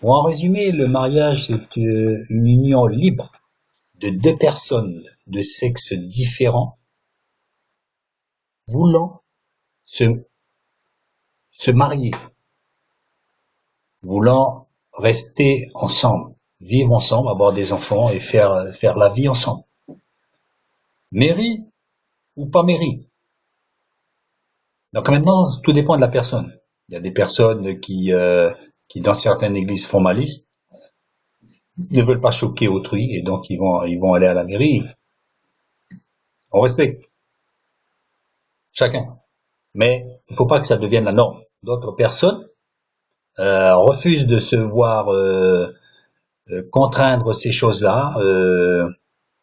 Bon, en résumé, le mariage, c'est une union libre de deux personnes de sexe différent voulant se, se marier, voulant rester ensemble, vivre ensemble, avoir des enfants et faire la vie ensemble. Mairie ou pas mairie. Donc maintenant, tout dépend de la personne. Il y a des personnes qui dans certaines églises formalistes, ne veulent pas choquer autrui et donc ils vont aller à la mairie. On respecte chacun, mais il ne faut pas que ça devienne la norme. D'autres personnes refusent de se voir contraindre ces choses-là,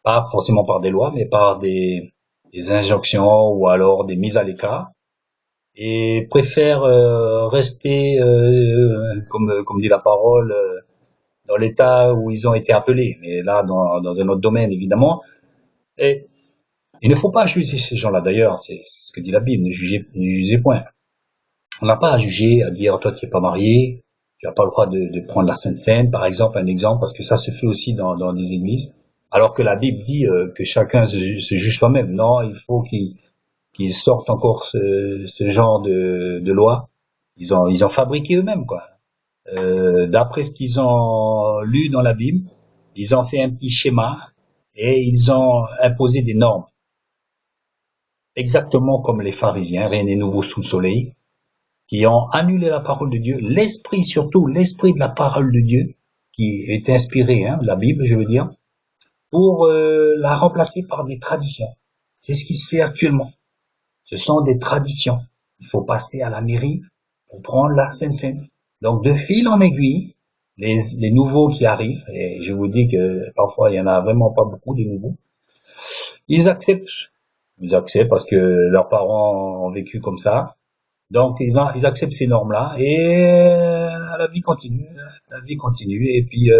pas forcément par des lois, mais par des injonctions ou alors des mises à l'écart, et préfèrent rester, comme dit la parole, dans l'état où ils ont été appelés, mais là dans un autre domaine évidemment. Et il ne faut pas juger ces gens-là. D'ailleurs, c'est ce que dit la Bible, ne jugez point. On n'a pas à juger, à dire toi tu n'es pas marié, tu n'as pas le droit de prendre la Sainte Seine, par exemple, un exemple, parce que ça se fait aussi dans des églises. Alors que la Bible dit que chacun se juge soi-même. Non, il faut qu'ils sortent encore ce genre de loi. Ils ont fabriqué eux-mêmes, quoi. D'après ce qu'ils ont lu dans la Bible, ils ont fait un petit schéma et ils ont imposé des normes. Exactement comme les pharisiens, rien n'est nouveau sous le soleil, qui ont annulé la parole de Dieu, l'esprit surtout, l'esprit de la parole de Dieu, qui est inspiré, la Bible, je veux dire, pour la remplacer par des traditions. C'est ce qui se fait actuellement. Ce sont des traditions. Il faut passer à la mairie pour prendre la Sainte Seine. Donc, de fil en aiguille, les nouveaux qui arrivent, et je vous dis que parfois il y en a vraiment pas beaucoup des nouveaux, ils acceptent. Ils acceptent parce que leurs parents ont vécu comme ça. Donc ils acceptent ces normes-là et la vie continue. La vie continue et puis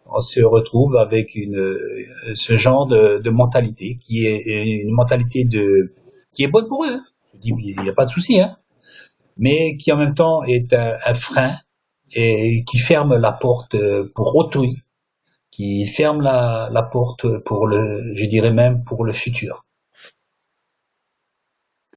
on se retrouve avec ce genre de mentalité qui est une mentalité qui est bonne pour eux, hein. Je dis il n'y a pas de souci, hein, mais qui en même temps est un frein et qui ferme la porte pour autrui, qui ferme la porte pour je dirais même pour le futur.